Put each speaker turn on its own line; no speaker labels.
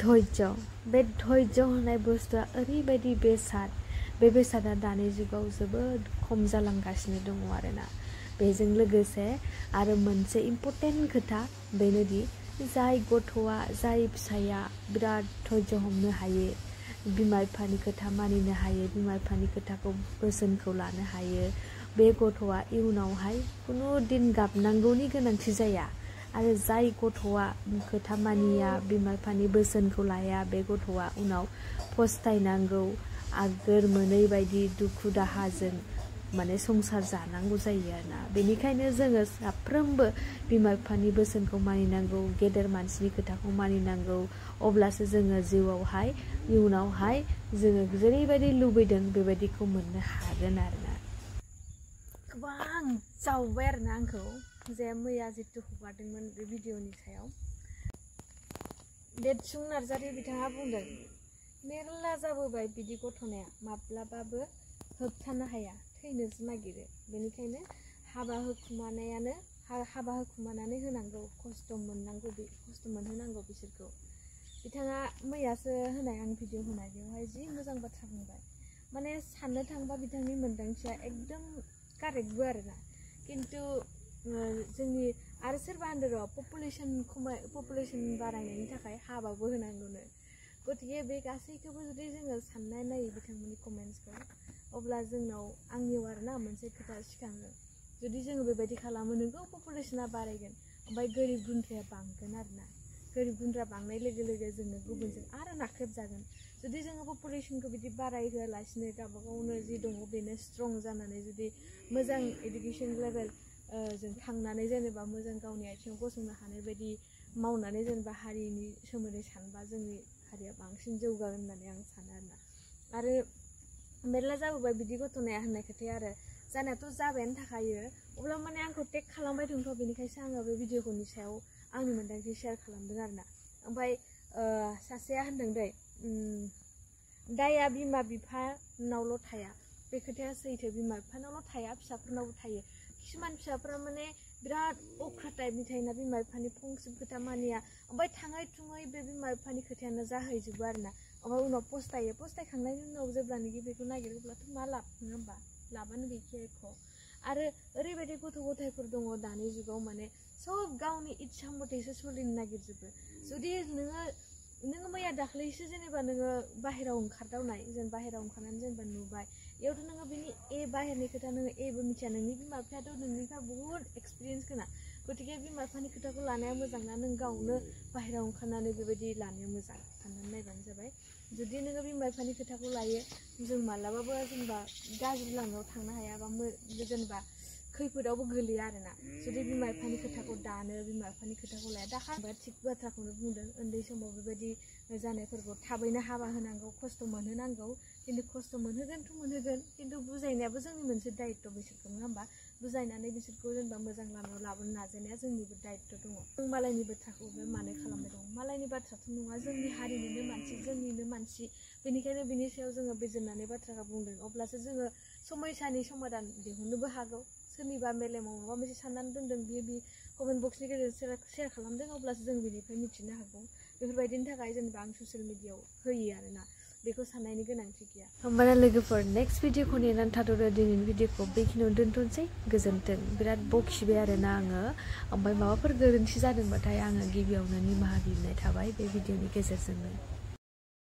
धैर्य होननाय बुस्थुआ ओरैबायदि बेसाद बे बेसादा दानि जुगाव जोबोद खम जालांगासिनो दङ आरोना बेजों लोगोसे आरो मोनसे इम्परटेन्ट खोथा बेनोदि जाय गथ'आ जाय फिसाया बिराद धैर्य हमनो हायो बिमा बिफानि खोथा मानिनो हायो बिमा बिफानि खोथाखौ बोसोनखौ लानो हायो बे गथ'आ इयुनावहाय खुनु दिन गाबनांगौनि गोनांथि जाया आरो जाय गथ'आ खोथा मानिया बिमा बिफानि बोसोनखौ लाया बे गथ'आ उनाव फस्थायनांगौ आगोर मोनै बायदि दुखु दाहाजों माने संसार जानांगौ जायो आरोना बेनिखायनो जोङो साफ्रोमबो बिमा बिफानि बोसोनखौ मानिनांगौ गेदेर मानसिनि खोथाखौ मानिनांगौ अब्लासो जोङो जिउआवहाय इयुनावहाय जोङो जेरैबायदि लुबैदों बेबायदिखौ मोननो हागोन आरोना गोबां जावबाय आरोना आंखौ जे मैया जितु हगारदोंमोन बे भिडिअनि सायाव देदसुं नार्जारि बिथाङा बुंदों मेरला जाबोबाय बिदि गथ'नाया माब्लाबाबो होबथानो हाया थैनोसो नागिरो बेनिखायनो हाबा होखुमानानै होनांगौ खस्थ' मोनहोनांगौ बिसोरखौ बिथाङा मैयासो होनाय आं भिडिअ होनाय बेवहाय जि मोजां बाथ्रा बुंबाय माने साननो थांबा बिथांनि मोन्दांथिया एकदम कारेक्टबो आरोना किन्तु जोंनि आरो सोरबा होनदों र' पपुलेसन बारायनायनि थाखाय हाबाबो होनांगौनो गतिके बे गासैखौबो जुदि जोङो साननाय नायो बिथांमोननि कमेन्ट्सखौ अब्ला जोंनाव आंनियाव आरोना मोनसे खोथा सिखाङो जुदि जोङो बेबायदि खालामो नोंगौ पपुलेसना बारायगोन ओमफ्राय गोरिब गुन्द्राया बांगोन आरोना गोरिब गुन्द्रा बांनाय लोगो लोगो जोङो गुबुनजों आरो नाख्रेबजागोन जुदि जोङो पपुलेसनखौ बिदि बारायहोआलासिनो गावबा गावनो जि दङ बेनो स्ट्रं जानानै जुदि मोजां एडुकेसन लेभेल जों थांनानै जेनेबा मोजां गावनि आथिङाव गसंनो हानाय बायदि मावनानै जेनेबा हारिनि सोमोन्दै सानबा जोंनि हारिया बांसिन जौगागोन होननानै आं सानो आरो मेरला जाबोबाय बिदि गथ'नाया होननाय खोथाया आरो जानायाथ' जाबायानो थाखायो अब्ला माने आंखौ टेग खालामबाय दंथ' बेनिखायसो आङो बे भिडिअनि सायाव आंनि मोन्दांथि शेयार खालामदों आरोना ओमफ्राय सासेया होनदों दै दाया बिमा बिफानावल' थाया बे खोथाया सैथो बिमा बिफानावल' थाया फिसाफोरनावबो थायो किसुमान फिसाफोरा माने बिराद अख्रा टाइपनि थायोना बिमा बिफानि फंसे खोथा मानिया ओमफ्राय थाङै थुङै बे बिमा बिफानि खोथायानो जाहैजोबो आरोना ओमफ्राय उनाव फस्थायखांनायनि उनाव जेब्लानोखि बेखौ नागिरोब्लाथ' मा लाब नङा होमबा लाबानो गैखाया एख' आरो ओरैबायदि गथ' गथायफोर दङ दानि जुगाव माने सब गावनि इच्छा मथेसो सोलिनो नागिरजोबो जुदि नोङो मैया दाख्लैसो जेनेबा नोङो बाहेरायाव ओंखारदावनाय बाहेरायाव ओंखारनानै जेनेबा नुबाय बेयावथ' नोङो बिनि बाहेरनि खोथा नोङो एबो मिथिया नोंनि बिमा बिफायाथ' नोंनिफ्राय बुहुत एक्सपिरियेन्स गोनां गतिके बिमा बिफानि खोथाखौ लानाया मोजां ना नों गावनो बाहेरायाव ओंखारनानै बेबायदि लानाया मोजां साननानै नायबानो जाबाय जुदि नोङो बिमा बिफानि खोथाखौ लायो जों मालाबाबो जेनेबा गाज्रि लामायाव थांनो हायाबा जेनेबा खैफोदावबो गोलैया आरोना जुदि बिमा बिफानि खोथाखौ दानो बिमा बिफानि खोथाखौ लाया दाखालि थिग बाथ्राखौनो बुंदों उन्दै समाव बेबायदि जानायफोरखौ थाबैनो हाबा होनांगौ खस्थ' मोनहोनांगौ खिन्थु खस्थ' मोनहोगोन खिन्थु बुजायनायाबो जोंनि मोनसे दायित्व बिसोरखौ नङा होमबा बुजायनानै बिसोरखौ जेनेबा मोजां लामायाव लाबोनो नाजानाया जोंनिबो दायित्व दङ जों मालायनि बाथ्राखौबो मानो खालामबाय दं मालायनि बाथ्राथ' नङा जोंनि हारिनिनो मानसि बेनिखायनो बिनि सायाव जोङो बिजिरनानै बाथ्राखौ बुंदों अब्लासो जोङो समयसानि समाधान दिहुननोबो हागौ सोरनिबा मेलेमाव माबा मोनसे साननानै दोनदों बियो कमेन्ट बक्सनि गेजेरजों शेयार खालामदों अब्लासो जों बिनिफ्राय मिथिनो हागौ बेफोरबायदिनि थाखाय जेनेबा आं ससियेल मिडियायाव होयो आरोना बेखौ साननायनि गोनांथि गैया होमबाना लोगोफोर नेक्स्ट भिडिअखौ नेनानै थाथ'दो दिनैनि भिडिअखौ बेखिनियावनो दोनथ'नोसै गोजोन्थों बिराद बखिबाय आरोना आङो ओमफ्राय माबाफोर गोरोन्थि जादोंबाथाय आङो गिबियावनो निमाहा बिनाय थाबाय बे भिडिअनि गेजेरजोंनो